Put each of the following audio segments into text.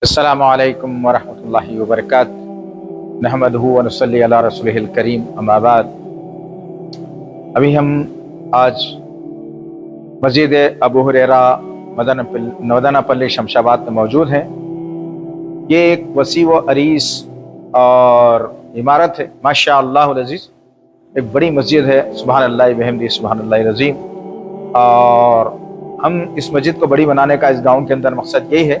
السلام علیکم ورحمۃ اللہ وبرکاتہ، نحمدہ و نصلی علی رسولہ الکریم، اما بعد۔ ابھی ہم آج مسجد ابو ہریرہ مدنہ پلی شمشاباد میں موجود ہیں۔ یہ ایک وسیع و عریض اور عمارت ہے، ماشاء اللہ العزیز، ایک بڑی مسجد ہے، سبحان اللہ بحمدہ سبحان اللہ العظیم۔ اور ہم اس مسجد کو بڑی بنانے کا اس گاؤں کے اندر مقصد یہی ہے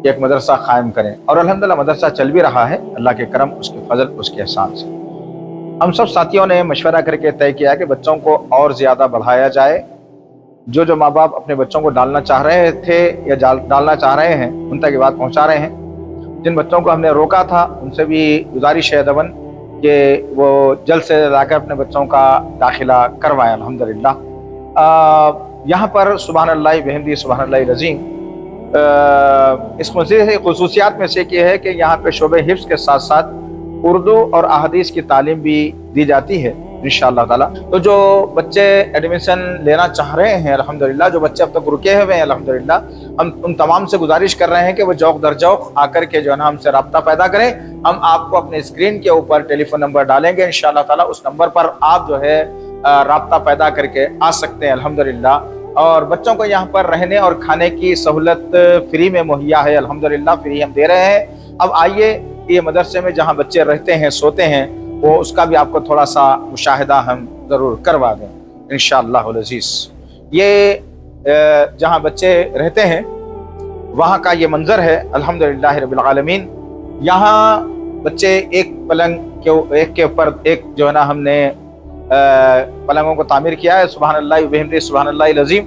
کہ ایک مدرسہ قائم کریں، اور الحمدللہ مدرسہ چل بھی رہا ہے، اللہ کے کرم، اس کے فضل، اس کے احسان سے۔ ہم سب ساتھیوں نے مشورہ کر کے طے کیا کہ بچوں کو اور زیادہ بڑھایا جائے۔ جو ماں باپ اپنے بچوں کو ڈالنا چاہ رہے تھے یا ڈالنا چاہ رہے ہیں، ان تک یہ بات پہنچا رہے ہیں۔ جن بچوں کو ہم نے روکا تھا ان سے بھی گزارش ہے دون کہ وہ جلد سے جا کر اپنے بچوں کا داخلہ کروائیں۔ الحمدللہ یہاں پر سبحان اللہ بحمدہ سبحان اللہ العظیم، اس مسجد کی خصوصیات میں سے یہ ہے کہ یہاں پہ شعبہ حفظ کے ساتھ ساتھ اردو اور احادیث کی تعلیم بھی دی جاتی ہے انشاءاللہ تعالی۔ تو جو بچے ایڈمیشن لینا چاہ رہے ہیں، الحمدللہ جو بچے اب تک رکے ہوئے ہیں، الحمدللہ ہم ان تمام سے گزارش کر رہے ہیں کہ وہ جوق در جوق آ کر کے جو ہے نا ہم سے رابطہ پیدا کریں۔ ہم آپ کو اپنے اسکرین کے اوپر ٹیلی فون نمبر ڈالیں گے انشاءاللہ تعالی، اس نمبر پر آپ جو ہے رابطہ پیدا کر کے آ سکتے ہیں الحمدللہ۔ اور بچوں کو یہاں پر رہنے اور کھانے کی سہولت فری میں مہیا ہے، الحمدللہ فری ہم دے رہے ہیں۔ اب آئیے یہ مدرسے میں جہاں بچے رہتے ہیں، سوتے ہیں، وہ اس کا بھی آپ کو تھوڑا سا مشاہدہ ہم ضرور کروا دیں انشاءاللہ العزیز۔ یہ جہاں بچے رہتے ہیں وہاں کا یہ منظر ہے الحمدللہ رب العالمین۔ یہاں بچے ایک پلنگ ایک کے اوپر ایک جو ہے نا ہم نے پلنگوں کو تعمیر کیا ہے، سبحان اللہ بحمدہ سبحان اللہ العظیم۔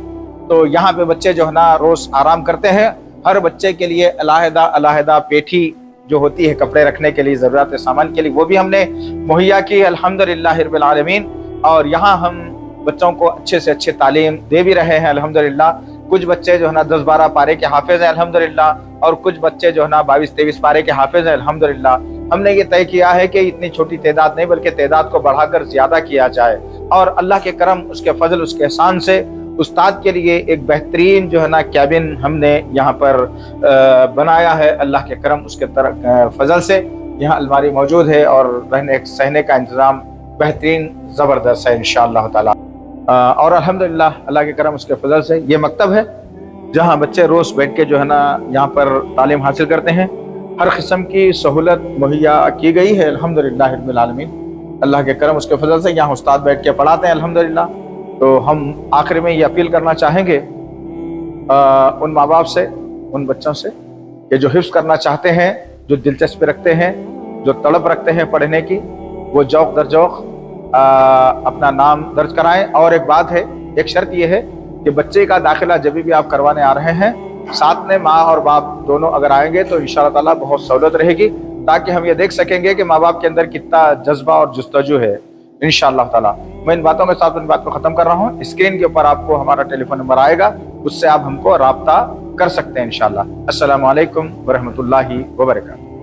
تو یہاں پہ بچے جو ہے نا روز آرام کرتے ہیں۔ ہر بچے کے لیے علیحدہ علیحدہ پیٹھی جو ہوتی ہے کپڑے رکھنے کے لیے، ضروریات سامان کے لیے، وہ بھی ہم نے مہیا کی الحمدللہ رب العالمین۔ اور یہاں ہم بچوں کو اچھے سے اچھے تعلیم دے بھی رہے ہیں الحمدللہ۔ کچھ بچے جو ہے نا 10-12 پارے کے حافظ ہیں الحمدللہ، اور کچھ بچے جو ہے نا 22-23 پارے کے حافظ ہیں الحمدللہ۔ ہم نے یہ طے کیا ہے کہ اتنی چھوٹی تعداد نہیں بلکہ تعداد کو بڑھا کر زیادہ کیا جائے، اور اللہ کے کرم، اس کے فضل، اس کے احسان سے استاد کے لیے ایک بہترین جو ہے نا کیبن ہم نے یہاں پر بنایا ہے، اللہ کے کرم، اس کے فضل سے یہاں الماری موجود ہے، اور رہنے سہنے کا انتظام بہترین زبردست ہے انشاءاللہ تعالی۔ اور الحمدللہ اللہ کے کرم، اس کے فضل سے یہ مکتب ہے جہاں بچے روز بیٹھ کے جو ہے نا یہاں پر تعلیم حاصل کرتے ہیں۔ ہر قسم کی سہولت مہیا کی گئی ہے الحمدللہ رب العالمین، اللہ کے کرم، اس کے فضل سے یہاں استاد بیٹھ کے پڑھاتے ہیں الحمدللہ۔ تو ہم آخر میں یہ اپیل کرنا چاہیں گے ان ماں باپ سے، ان بچوں سے کہ جو حفظ کرنا چاہتے ہیں، جو دلچسپی رکھتے ہیں، جو طلب رکھتے ہیں پڑھنے کی، وہ جوق در جوق اپنا نام درج کرائیں۔ اور ایک بات ہے، ایک شرط یہ ہے کہ بچے کا داخلہ جب بھی آپ کروانے آ رہے ہیں، ساتھ میں ماں اور باپ دونوں اگر آئیں گے تو انشاءاللہ تعالیٰ بہت سہولت رہے گی، تاکہ ہم یہ دیکھ سکیں گے کہ ماں باپ کے اندر کتنا جذبہ اور جستجو ہے انشاءاللہ تعالیٰ۔ میں ان باتوں کے ساتھ ان بات کو ختم کر رہا ہوں۔ اسکرین کے اوپر آپ کو ہمارا ٹیلی فون نمبر آئے گا، اس سے آپ ہم کو رابطہ کر سکتے ہیں انشاءاللہ۔ السلام علیکم ورحمۃ اللہ وبرکاتہ۔